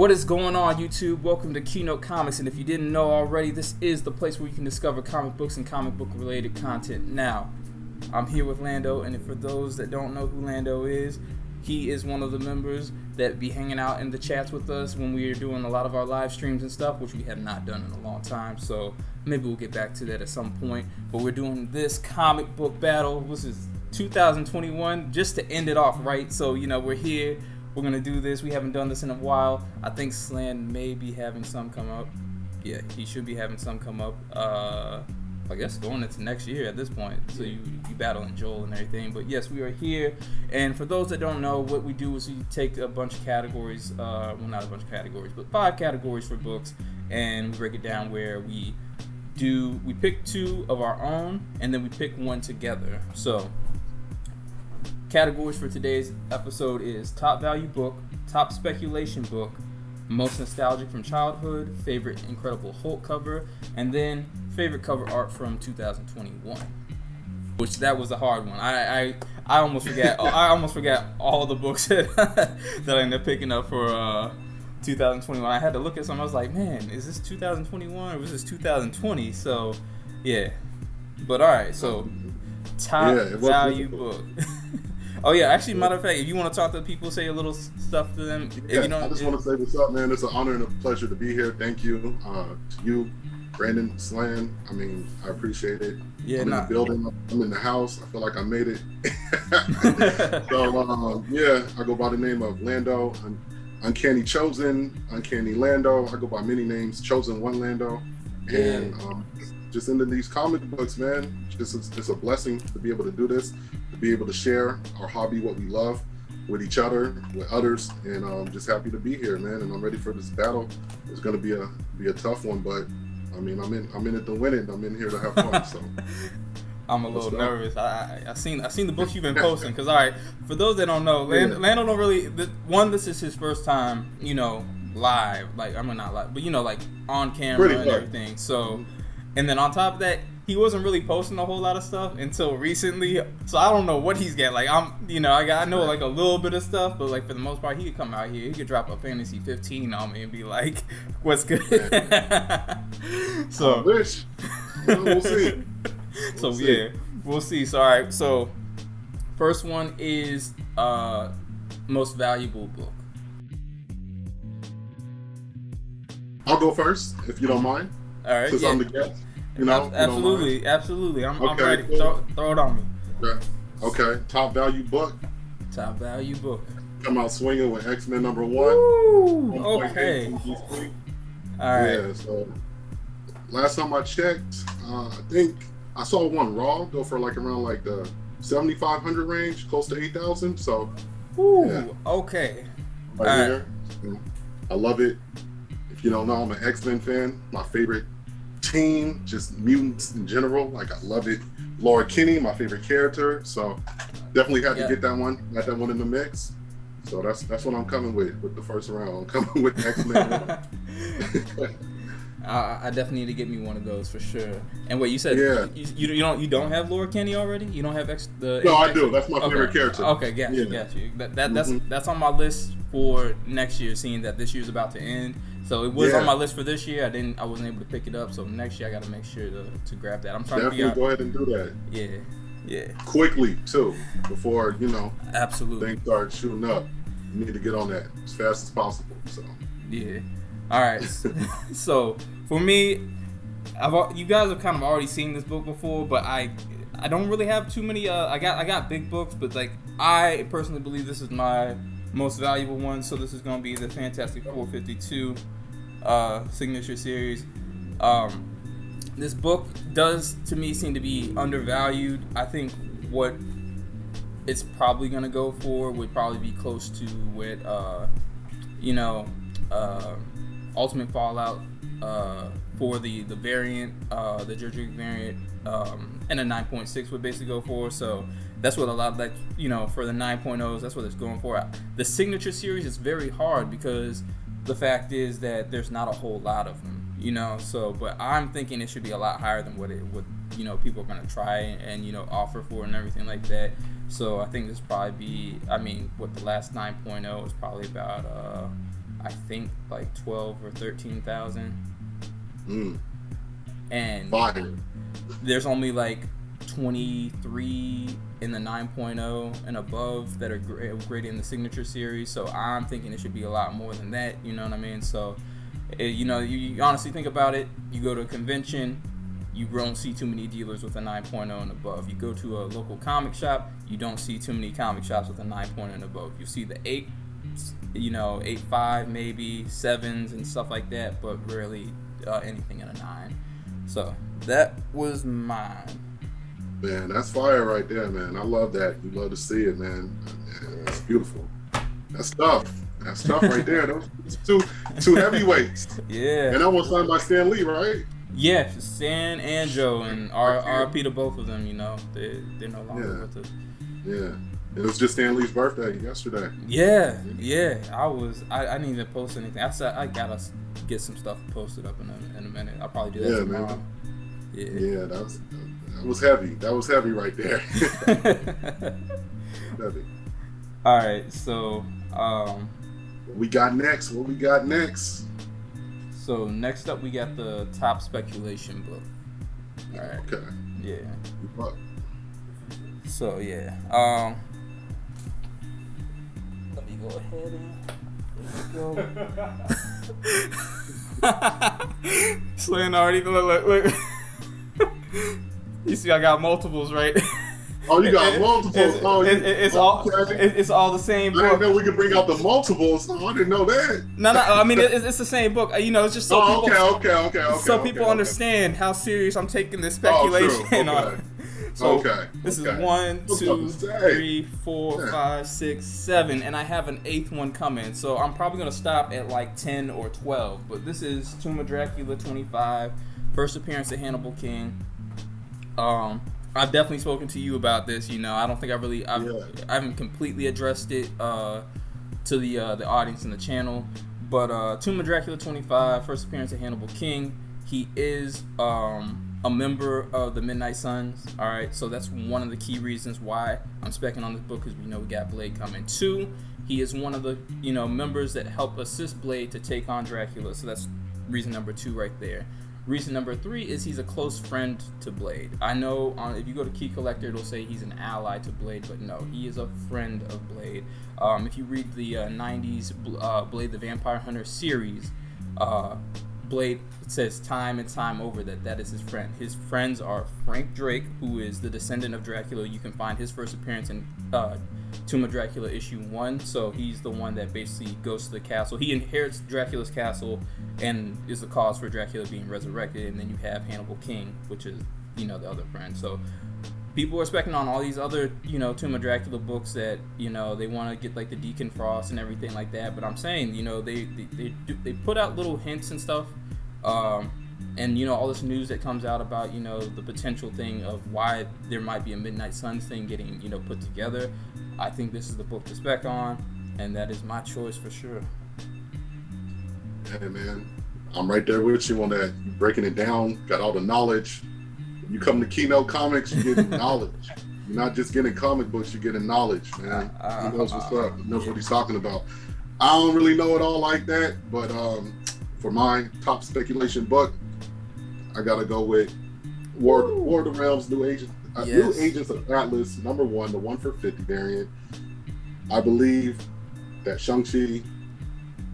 What is going on, YouTube? Welcome to Keynote Comics, and if you didn't know already, this is the place where you can discover comic books and comic book related content. Now, I'm here with Lando, and for those that don't know who Lando is, he is one of the members that be hanging out in the chats with us when we are doing a lot of our live streams and stuff, which we have not done in a long time, so maybe we'll get back to that at some point. But we're doing this comic book battle. This is 2021, just to end it off right. So, we're here. We're going to do this. We haven't done this in a while. I think Slan may be having some come up. Yeah, he should be having some come up. I guess going into next year at this point. So you battling Joel and everything. But yes, we are here. And for those that don't know, what we do is we take a bunch of categories. Well, not a bunch of categories, but 5 categories for books. And we break it down where we pick 2 of our own, and then we pick 1 together. So categories for today's episode is top value book, top speculation book, most nostalgic from childhood, favorite Incredible Hulk cover, and then favorite cover art from 2021. Which that was a hard one. I almost forgot. I almost forgot all the books that I ended up picking up for 2021. I had to look at some. I was like, man, is this 2021 or was this 2020? So yeah. But all right. So top value book. Oh yeah, actually, matter of fact, if you want to talk to people, say a little stuff to them. Yeah, I just want to say what's up, man. It's an honor and a pleasure to be here. Thank you to you, Brandon, Slan. I mean, I appreciate it. Yeah, I'm in the building. I'm in the house. I feel like I made it. So I go by the name of Lando. I'm Uncanny Chosen, Uncanny Lando. I go by many names. Chosen One Lando, and just into these comic books, man. It's a blessing to be able to do this. Be able to share our hobby, what we love, with each other, with others, and I'm just happy to be here, man. And I'm ready for this battle. It's gonna be a tough one, but I mean, I'm in it to win it. I'm in here to have fun. So I'm a little nervous. I seen the books you've been posting. Cause all right, for those that don't know, Lando don't really. This is his first time, live. Like not live, but like on camera and everything. So, and then on top of that, he wasn't really posting a whole lot of stuff until recently, so I don't know what he's got. Like I know like a little bit of stuff, but like for the most part, he could come out here, he could drop a Fantasy 15 on me and be like, "What's good?" So I wish. We'll see. We'll see. So all right, so first one is most valuable book. I'll go first if you don't mind. All right, since I'm the guest. Absolutely. I'm okay, ready. Cool. Throw it on me. Okay. Top value book. Come out swinging with X-Men #1. Woo! Okay. All right. Yeah. So last time I checked, I think I saw one raw go for around the 7,500 range, close to 8,000. So. Okay. Right here. I love it. If you don't know, I'm an X-Men fan. My favorite team, just mutants in general. I love it. Laura Kinney, my favorite character. So definitely had to get that one. Got that one in the mix. So that's what I'm coming with the first round. I'm coming with X-Men. I definitely need to get me one of those for sure. And wait, you said you don't have Laura Kinney already? You don't have No, I do. That's my favorite character. Okay, got you. That's on my list for next year, seeing that this year's about to end. So it was on my list for this year. I wasn't able to pick it up. So next year I got to make sure to grab that. I'm trying to go ahead and do that. Yeah. Quickly too, before absolutely things start shooting up. You need to get on that as fast as possible. So yeah. All right. So for me, you guys have kind of already seen this book before, but I don't really have too many. I got big books, but I personally believe this is my most valuable one. So this is going to be the Fantastic 452 signature series. This book does to me seem to be undervalued. I think what it's probably going to go for would probably be close to what Ultimate Fallout for the variant, the Judric variant, and a 9.6 would basically go for. So that's what a lot of for the 9.0s, that's what it's going for. The signature series is very hard because the fact is that there's not a whole lot of them, so, but I'm thinking it should be a lot higher than what it would, people are going to try and offer for and everything like that. So I think this probably be, the last 9.0 is probably about I think like 12 or 13,000. And Fire. there's only like 23 in the 9.0 and above that are graded in the signature series. So I'm thinking it should be a lot more than that. You know what I mean? So, you honestly think about it. You go to a convention, you don't see too many dealers with a 9.0 and above. You go to a local comic shop, you don't see too many comic shops with a 9.0 and above. You see the 8, 8.5 maybe, 7s and stuff like that, but rarely anything in a 9. So that was mine. Man, that's fire right there, man. I love that. You love to see it, man. That's beautiful. That's tough. That's tough right there. Those two heavyweights. Yeah. And that was signed by Stan Lee, right? Yeah, Stan and Joe, and RP to both of them. They're no longer with us. Yeah. It was just Stan Lee's birthday yesterday. Yeah. I didn't even post anything. I said I gotta get some stuff posted up in a minute. I'll probably do that tomorrow. Man. Yeah, that was heavy. That was heavy right there. Heavy. All right, so what we got next? So next up, we got the top speculation book. All right. Okay. Yeah. So yeah. Let me go ahead and go. Slan already look. You see, I got multiples, right? Oh, you got multiples. It's all the same book. I didn't know we could bring out the multiples. I didn't know that. No. I mean, it's the same book. It's just so okay. So people understand how serious I'm taking this speculation on. So this is 1, 2, 3, 4, 5, 6, 7, and I have an 8th one coming. So I'm probably gonna stop at like 10 or 12. But this is Tomb of Dracula 25, first appearance of Hannibal King. I've definitely spoken to you about this. I don't think I haven't completely addressed it to the audience and the channel. But Tomb of Dracula 25, first appearance of Hannibal King. He is a member of the Midnight Suns. All right, so that's one of the key reasons why I'm specking on this book, because we know we got Blade coming. 2, he is one of the members that help assist Blade to take on Dracula. So that's reason number 2 right there. Reason number 3 is he's a close friend to Blade. I know if you go to Key Collector, it'll say he's an ally to Blade, but no, he is a friend of Blade. If you read the 90s Blade the Vampire Hunter series, Blade says time and time over that is his friend. His friends are Frank Drake, who is the descendant of Dracula. You can find his first appearance in Tomb of Dracula issue 1. So he's the one that basically goes to the castle. He inherits Dracula's castle and is the cause for Dracula being resurrected. And then you have Hannibal King, which is the other friend. So people are speculating on all these other Tomb of Dracula books that they want to get like the Deacon Frost and everything like that. But I'm saying they put out little hints and stuff. And all this news that comes out about the potential thing of why there might be a Midnight Suns thing getting put together. I think this is the book to spec on, and that is my choice for sure. Hey man, I'm right there with you on that. You breaking it down, got all the knowledge. When you come to Keynote Comics, you get knowledge. You're not just getting comic books, you're getting knowledge, man. He knows what's up. He knows what he's talking about. I don't really know it all like that, but for my top speculation book, I gotta go with War of the Realms, New Agents of Atlas, number 1, the 1 for 50 variant. I believe that Shang-Chi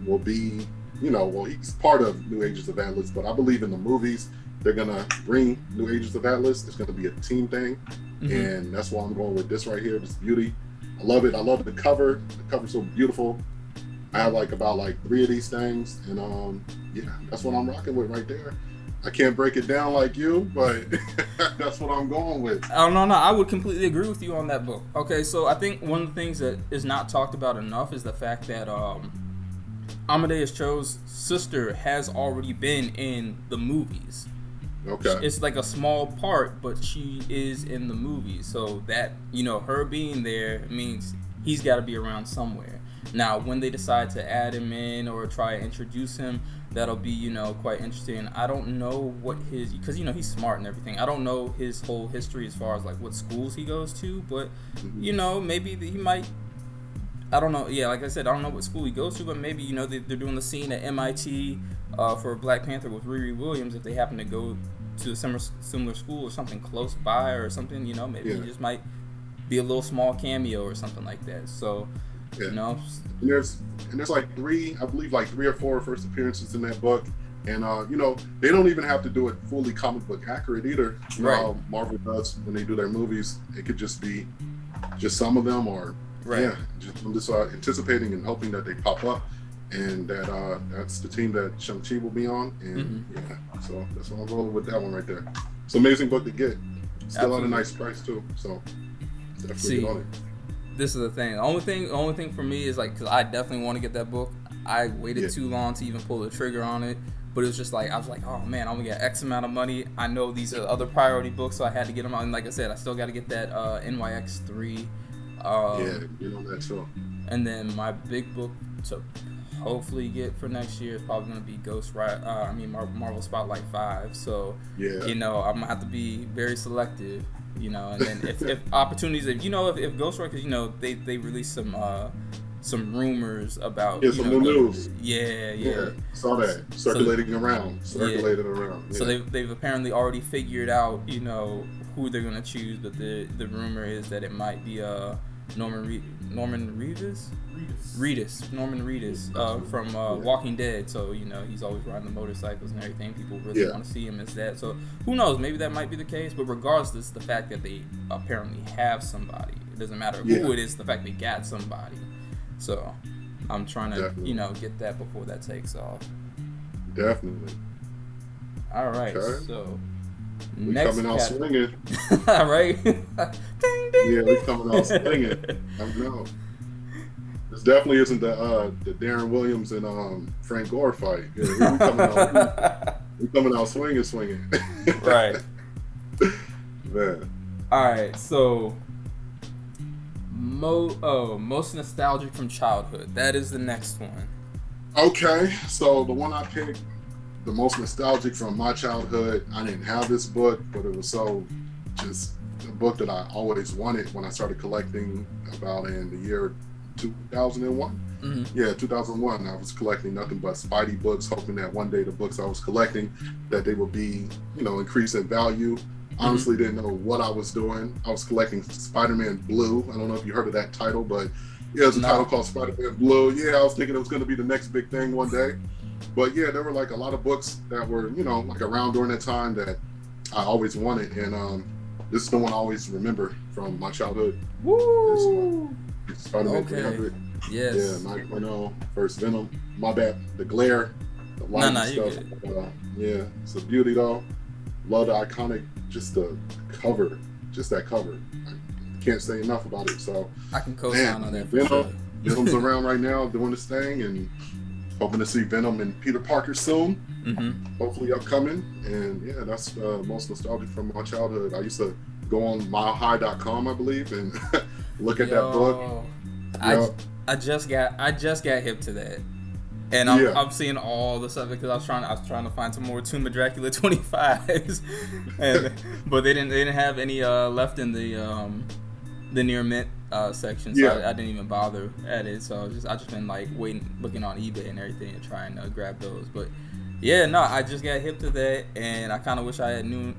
will be, he's part of New Agents of Atlas, but I believe in the movies they're gonna bring New Agents of Atlas. It's gonna be a team thing, and that's why I'm going with this right here. This beauty, I love it. I love the cover. The cover's so beautiful. I have about 3 of these things, and that's what I'm rocking with right there. I can't break it down like you, but that's what I'm going with. Oh, no, I would completely agree with you on that book. Okay, so I think one of the things that is not talked about enough is the fact that Amadeus Cho's sister has already been in the movies. Okay. It's like a small part, but she is in the movies. So that, her being there means he's got to be around somewhere. Now, when they decide to add him in or try to introduce him, that'll be, quite interesting. I don't know what because, he's smart and everything. I don't know his whole history as far as, what schools he goes to, but, maybe he might I don't know. Yeah, like I said, I don't know what school he goes to, but maybe they're doing the scene at MIT for Black Panther with Riri Williams. If they happen to go to a similar school or something close by or something, maybe he just might be a little small cameo or something like that. So, yeah. And there's like I believe like 3 or 4 first appearances in that book. And they don't even have to do it fully comic book accurate either. Right. How Marvel does when they do their movies. It could just be just some of them, or I'm just anticipating and hoping that they pop up, and that's the team that Shang-Chi will be on. And so that's what I'm rolling with that one right there. It's an amazing book to get. Still at a nice price too. So definitely get on it. This is the thing. The only thing for me is like, because I definitely want to get that book. I waited too long to even pull the trigger on it. But it was just like, I was like, oh man, I'm gonna get X amount of money. I know these are other priority books, so I had to get them out. And like I said, I still got to get that NYX3. Get on that too. And then my big book to hopefully get for next year is probably gonna be Marvel Spotlight 5. So I'm gonna have to be very selective. And then if opportunities, if Ghost Rider, because they released some rumors about some new news. Yeah. Saw that circulated around. Yeah. So they've apparently already figured out who they're gonna choose, but the rumor is that it might be Norman Reedus from Walking Dead. So he's always riding the motorcycles and everything. People really want to see him as that. So who knows? Maybe that might be the case. But regardless, the fact that they apparently have somebody, it doesn't matter who it is. The fact they got somebody. So I'm trying to, get that before that takes off. Definitely. All right. Okay. So we coming out swinging. Right? Ding, ding, yeah, we coming out swinging. I know. This definitely isn't the Darren Williams and Frank Gore fight. Yeah, we coming out swinging. Right. Man. All right. So. Most nostalgic from childhood. That is the next one. Okay, so the one I picked, the most nostalgic from my childhood, I didn't have this book, but it was just a book that I always wanted when I started collecting about in the year 2001. Mm-hmm. Yeah, 2001. I was collecting nothing but Spidey books, hoping that one day the books I was collecting, that they would be, increase in value. Honestly, didn't know what I was doing. I was collecting Spider-Man Blue. I don't know if you heard of that title, but there's a title called Spider-Man Blue. Yeah, I was thinking it was going to be the next big thing one day. But yeah, there were like a lot of books that were, like around during that time that I always wanted. And this is the one I always remember from my childhood. Woo! Spider-Man 300. Yes. Yeah, 9.0, first Venom. My bad. The glare, the light stuff. Yeah, it's a beauty though. Love the iconic, just the cover, just that cover. I can't say enough about it. So I can co-sign on that. Venom's around right now doing this thing, and hoping to see Venom and Peter Parker soon. Mm-hmm. Hopefully upcoming. And yeah, that's most nostalgic from my childhood. I used to go on milehigh.com, I believe, and look at that book. I just got hip to that. And I'm seeing all the stuff because I was trying to find some more Tomb of Dracula 25s, but they didn't have any left in the near mint section, so I didn't even bother at it. So I just been like looking on eBay and everything and trying to grab those. But I just got hip to that, and I kind of wish I had knew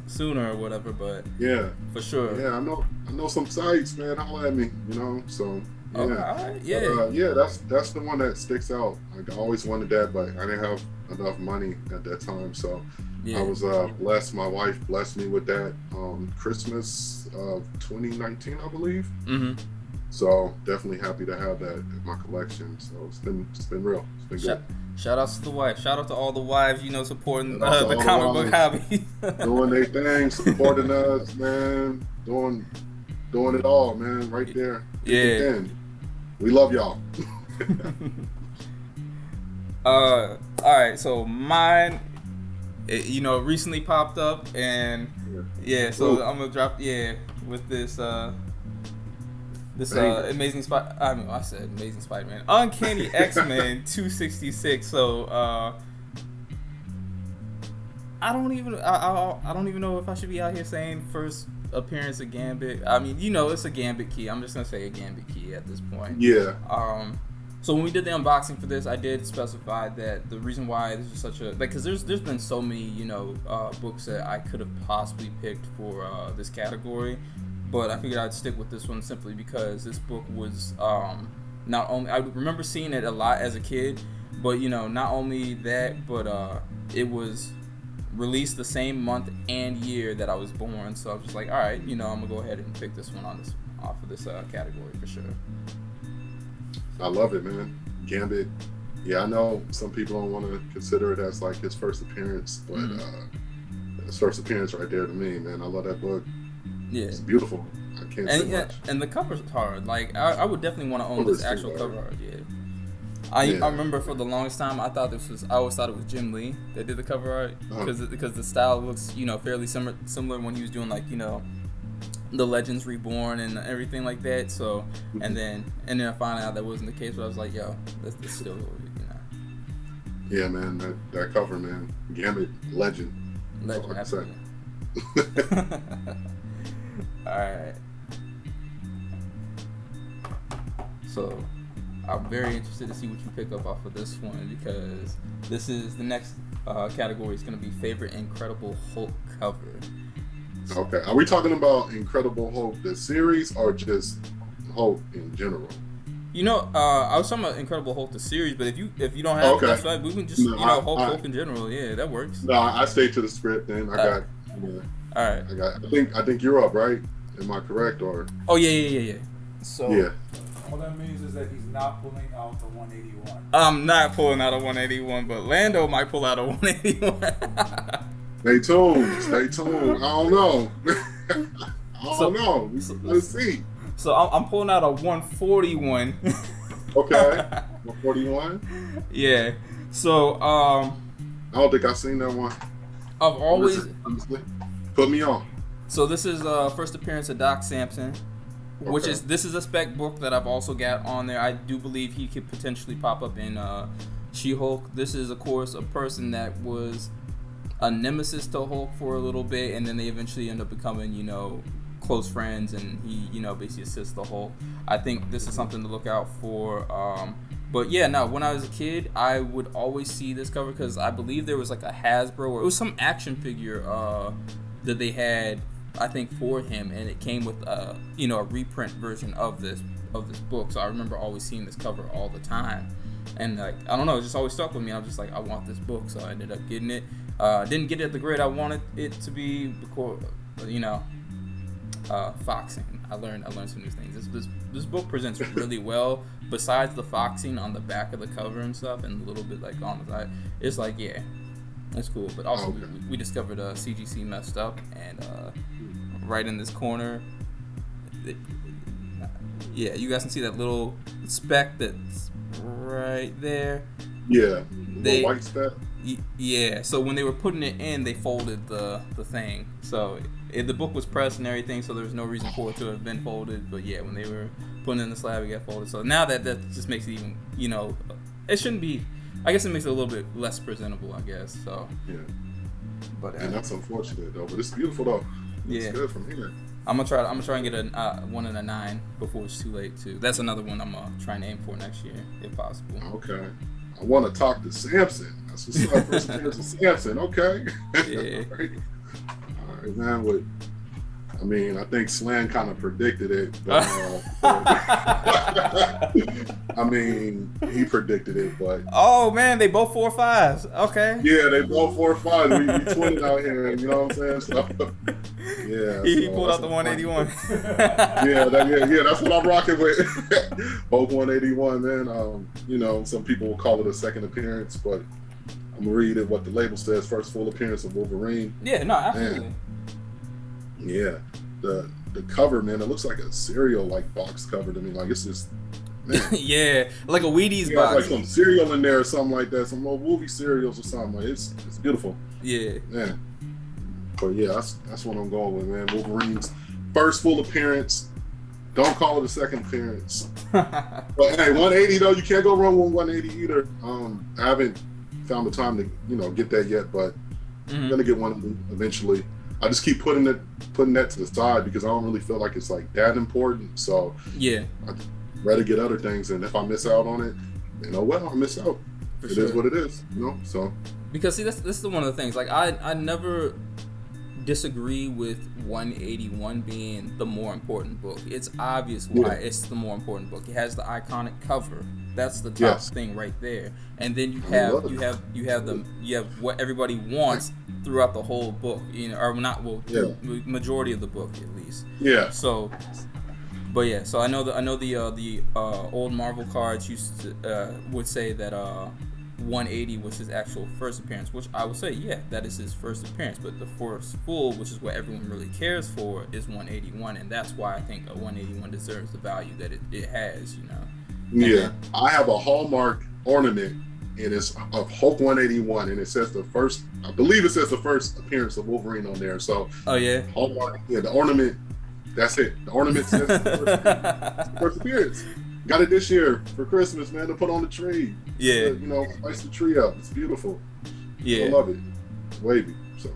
sooner or whatever. But for sure. Yeah, I know some sites, man. Holla at me, so. Yeah, all right. That's the one that sticks out. Like, I always wanted that, but I didn't have enough money at that time. So I was blessed. My wife blessed me with that Christmas of 2019, I believe. Mm-hmm. So definitely happy to have that in my collection. So it's been real. It's been good. Shout out to the wife. Shout out to all the wives, supporting the comic book hobby. Doing their thing, supporting us, man. Doing it all, man. Right there. Yeah. We love y'all. All right, so mine, recently popped up, and so I'm gonna drop with this Amazing Spider-Man, Uncanny X-Men 266. So I don't even know if I should be out here saying first appearance of Gambit. I mean, it's a Gambit key. I'm just gonna say a Gambit key at this point. Yeah. So when we did the unboxing for this, I did specify that the reason why this is such a because there's been so many books that I could have possibly picked for this category, but I figured I'd stick with this one simply because this book was not only I remember seeing it a lot as a kid, but not only that, but it was released the same month and year that I was born. So I was just like, all right, I'm gonna go ahead and pick this one off of this category for sure. I love it, man. Gambit. Yeah, I know some people don't want to consider it as like his first appearance, but his first appearance right there to me, man. I love that book. Yeah, it's beautiful. I can't say much. And the cover's hard. Like I would definitely want to own this actual cover art. Yeah. I remember for the longest time I always thought it was Jim Lee that did the cover art because the style looks fairly similar when he was doing like the Legends Reborn and everything like that. So and then I found out that wasn't the case, but I was like, yo, that's still Yeah, man, that cover, man, Gambit, legend, absolutely. All right, so I'm very interested to see what you pick up off of this one because this is the next category is going to be favorite Incredible Hulk cover. Okay, are we talking about Incredible Hulk the series or just Hulk in general? I was talking about Incredible Hulk the series, but if you don't have that's right, we can just Hulk in general. Yeah, that works. No, I stayed to the script. Then I got. All right. I think you're up, right? Am I correct or? Oh yeah. So yeah. All that means is that he's not pulling out the 181. I'm not pulling out a 181, but Lando might pull out a 181. Stay tuned. I don't know. I don't know. Let's see. So I'm pulling out a 141. Okay. 141? Yeah. So I don't think I've seen that one. I've always put me on. So this is first appearance of Doc Samson, which this is a spec book that I've also got on there. I do believe he could potentially pop up in She-Hulk. This is of course a person that was a nemesis to Hulk for a little bit, and then they eventually end up becoming, close friends, and he, basically assists the Hulk. I think this is something to look out for. But yeah, no, when I was a kid, I would always see this cover because I believe there was like a Hasbro or it was some action figure that they had, I think, for him, and it came with a reprint version of this book. So I remember always seeing this cover all the time, and like I don't know, it just always stuck with me. I was just like, I want this book, so I ended up getting it. Didn't get it at the grade I wanted it to be because, foxing. I learned some new things. This book presents really well. Besides the foxing on the back of the cover and stuff, and a little bit like on the side, it's like it's cool. But also we discovered CGC messed up, and right in this corner, you guys can see that little speck that's right there. Yeah, the white speck. Yeah, so when they were putting it in, they folded the thing. So the book was pressed and everything, so there was no reason for it to have been folded. But yeah, when they were putting it in the slab, it got folded. So now that just makes it even, it shouldn't be. I guess it makes it a little bit less presentable, I guess. So yeah, but and that's unfortunate though. But it's beautiful though. It's good from here. I'm gonna try and get a 1 and a 9 before it's too late too. That's another one I'm gonna try and aim for next year if possible. Okay. I want to talk to Samson. That's what's up. First appearance of Samson. Okay. Yeah. All right, man. I think Slan kind of predicted it. But, he predicted it, but. Oh man, they both 4.5s. Okay. Yeah, they both 4.5. We twinning out here, you know what I'm saying? So, yeah. He pulled out the 181. That's what I'm rocking with. Both 181, man. Some people will call it a second appearance, but I'm gonna read it what the label says. First full appearance of Wolverine. Yeah, no, absolutely. Man. Yeah, the cover, man, it looks like a cereal box cover to me. Like it's just, man. Yeah, like a Wheaties box. Like some cereal in there or something like that. Some old movie cereals or something. Like it's beautiful. Yeah. Man. But yeah, that's what I'm going with, man. Wolverine's first full appearance. Don't call it a second appearance. But hey, 180 though, you can't go wrong with 180 either. I haven't found the time to get that yet, but I'm gonna get one eventually. I just keep putting that to the side because I don't really feel like it's like that important. So Yeah, I'd rather get other things, and if I miss out on it, well, I miss out. for It sure. is what it is, So Because see, this is one of the things. Like I never disagree with 181 being the more important book. It's obvious why it's the more important book. It has the iconic cover. That's the top thing right there. And then you have what everybody wants throughout the whole book. Or not the majority of the book at least. Yeah. So. But yeah, so I know the old Marvel cards used to would say that 180 was his actual first appearance, which I would say, yeah, that is his first appearance. But the first full, which is what everyone really cares for, is 181, and that's why I think a 181 deserves the value that it has, Yeah, I have a Hallmark ornament, and it's of Hulk 181, and it says the first appearance of Wolverine on there. So, oh yeah, Hallmark, the ornament, that's it. The ornament says the first appearance. Got it this year for Christmas, man, to put on the tree. Yeah. Spice the tree up. It's beautiful. Yeah. I love it. It's wavy. So.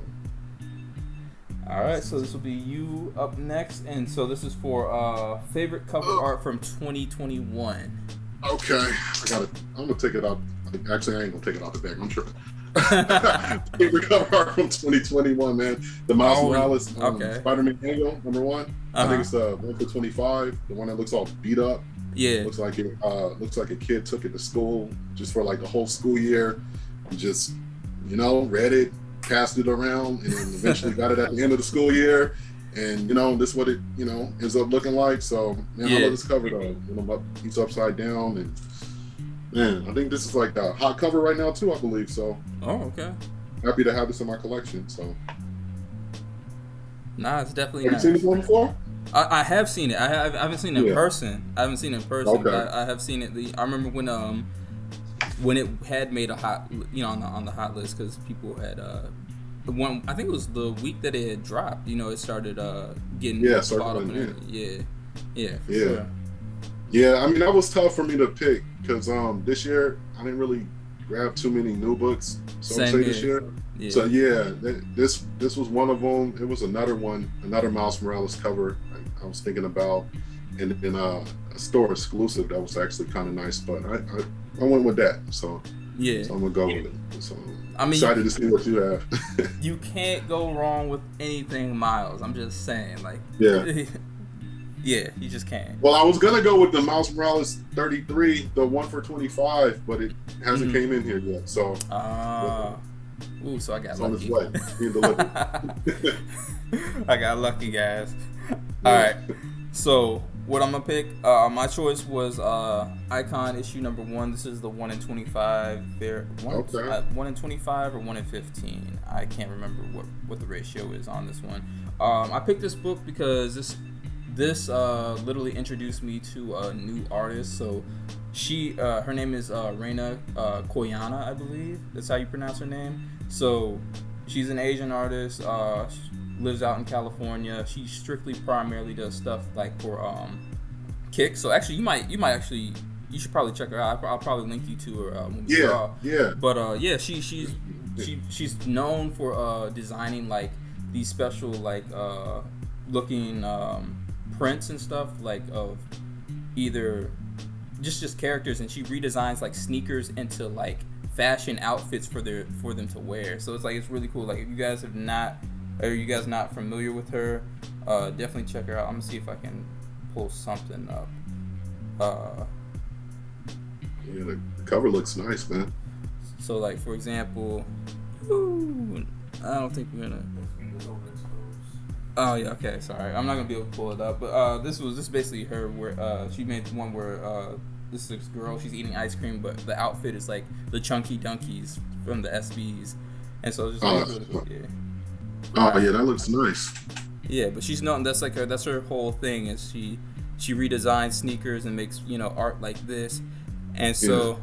All right, so this will be you up next, and so this is for favorite cover art from 2021. Okay, I'm gonna take it out. Actually, I ain't gonna take it out the bag. I'm tripping. Favorite cover art from 2021, man. The Miles Morales Spider-Man annual #1. I think it's 1 for 25. The one that looks all beat up. Yeah. Looks like a kid took it to school just for like the whole school year. Just read it, passed it around, and then eventually got it at the end of the school year. And this is what it ends up looking like. So man, I love this cover though. He's upside down, and man, I think this is like the hot cover right now too, I believe. So okay. Happy to have this in my collection. So nah, it's definitely have nice. you seen this one before? I have seen it. I haven't seen it in person. I haven't seen it in person. Okay. But I have seen it. I remember when it had made a hot, on the hot list because people had one. I think it was the week that it had dropped. It started getting bought up. Yeah. Sure. Yeah, I mean that was tough for me to pick because this year I didn't really grab too many new books. So I'd say this year. Yeah. So this was one of them. It was another Miles Morales cover I was thinking about, and then a store exclusive that was actually kind of nice. But I went with that. So yeah, so I'm gonna go with it. So I'm excited to see what you have. You can't go wrong with anything Miles. I'm just saying, like yeah, you just can't. Well, I was gonna go with the Miles Morales 33, the 1 for 25, but it hasn't came in here yet. So so I got it's lucky. on its way. Being delivered. I got lucky, guys. All right. So what I'm gonna pick? My choice was Icon issue #1. This is the 1 in 25. 1 in 25 or 1 in 15. I can't remember what the ratio is on this one. I picked this book because this literally introduced me to a new artist. So her name is Reina Koyana, I believe. That's how you pronounce her name. So she's an Asian artist. Lives out in California. She strictly primarily does stuff like for Kick. So actually, you should probably check her out. I'll probably link you to her when we draw. Yeah. But she's known for designing like these special like looking prints and stuff like of either just characters, and she redesigns like sneakers into like fashion outfits for them to wear. So it's really cool. Like if you guys not familiar with her, definitely check her out. I'm gonna see if I can pull something up. Yeah, the cover looks nice, man. So like for example, I don't think we're gonna. Oh yeah, okay, sorry. I'm not gonna be able to pull it up, but this is basically her where she made one where this girl, she's eating ice cream, but the outfit is like the Chunky Dunkies from the SBs, and so it's just really cool. Yeah. Oh yeah, that looks nice. Yeah, but she's known. That's her whole thing is she redesigns sneakers and makes art like this, and so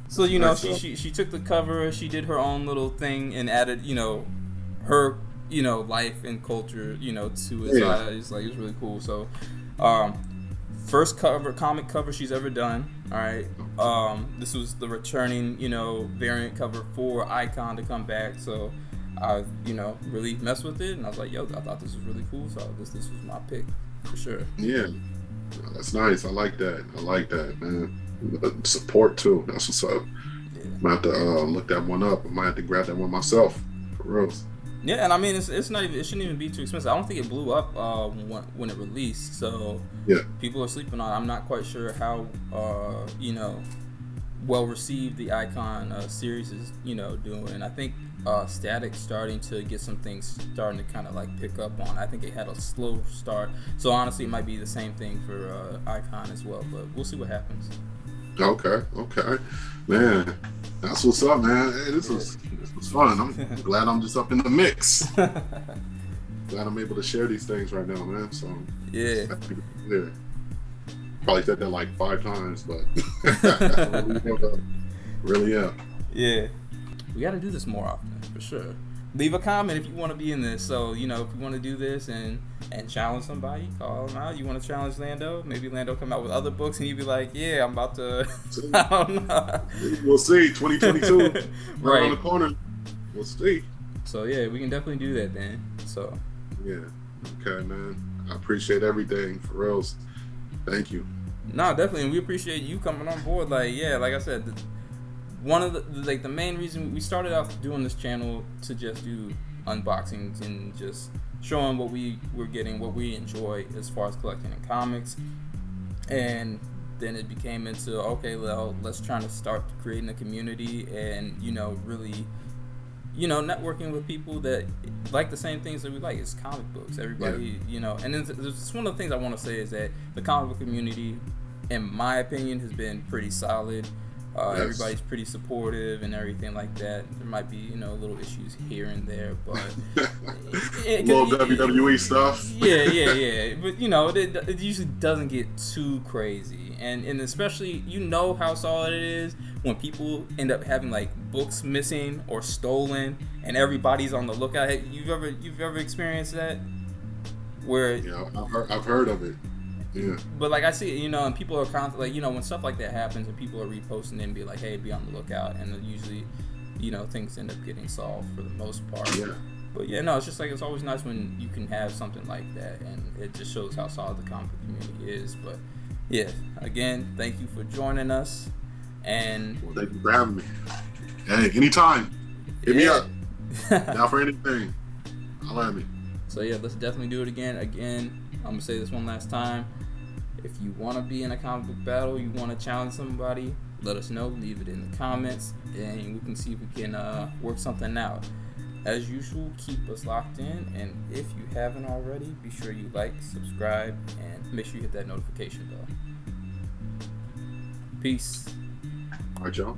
she took the cover, she did her own little thing and added her life and culture to it. So it's really cool. So first comic cover she's ever done. All right, this was the returning variant cover for Icon to come back. So I really messed with it, and I was like, yo, I thought this was really cool, so this was my pick for sure. Yeah, that's nice. I like that, man. Support too. That's what's up. Yeah. I might have to look that one up. I might have to grab that one myself, for real. Yeah, and I mean, it's not even, it shouldn't even be too expensive. I don't think it blew up when it released, so Yeah. people are sleeping on it. I'm not quite sure how well received the Icon series is doing. I think Static's starting to get some things starting to kind of like pick up on. I think it had a slow start, so honestly, it might be the same thing for Icon as well. But we'll see what happens. Okay, man. That's what's up, man. Hey, this was fun. I'm glad I'm just up in the mix. Glad I'm able to share these things right now, man. So yeah. Probably said that like 5 times, but really, yeah. Yeah. We got to do this more often, for sure. Leave a comment if you want to be in this. So, if you want to do this and challenge somebody, call them out. You want to challenge Lando? Maybe Lando come out with other books and you'd be like, yeah, I'm about to... I don't know. We'll see. 2022. right Right. on the corner. We'll see. So, yeah, we can definitely do that then. So. Yeah. Okay, man. I appreciate everything, for reals. Thank you. No, definitely. And we appreciate you coming on board. Like, yeah, like I said... One of the main reason we started off doing this channel to just do unboxings and just showing what we're getting, what we enjoy as far as collecting in comics, and then it became into okay, well, let's try to start creating a community and really networking with people that like the same things that we like. It's comic books. Everybody, and it's one of the things I want to say is that the comic book community, in my opinion, has been pretty solid. Yes. Everybody's pretty supportive and everything like that. There might be, little issues here and there, but little WWE stuff. Yeah. But it usually doesn't get too crazy, and especially how solid it is when people end up having like books missing or stolen, and everybody's on the lookout. Hey, you've ever experienced that? Where I've heard of it. Yeah. But like I see, and people are constantly like, when stuff like that happens and people are reposting it and be like, hey, be on the lookout, and then usually, things end up getting solved for the most part. Yeah. But yeah, no, it's just like it's always nice when you can have something like that, and it just shows how solid the comic community is. But yeah, again, thank you for joining us, and thank you for having me. Hey, anytime, hit me up. Now for anything, holla at me. So yeah, let's definitely do it again. I'm gonna say this one last time. If you want to be in a comic book battle, you want to challenge somebody, let us know. Leave it in the comments, and we can see if we can work something out. As usual, keep us locked in, and if you haven't already, be sure you like, subscribe, and make sure you hit that notification bell. Peace. All right, y'all.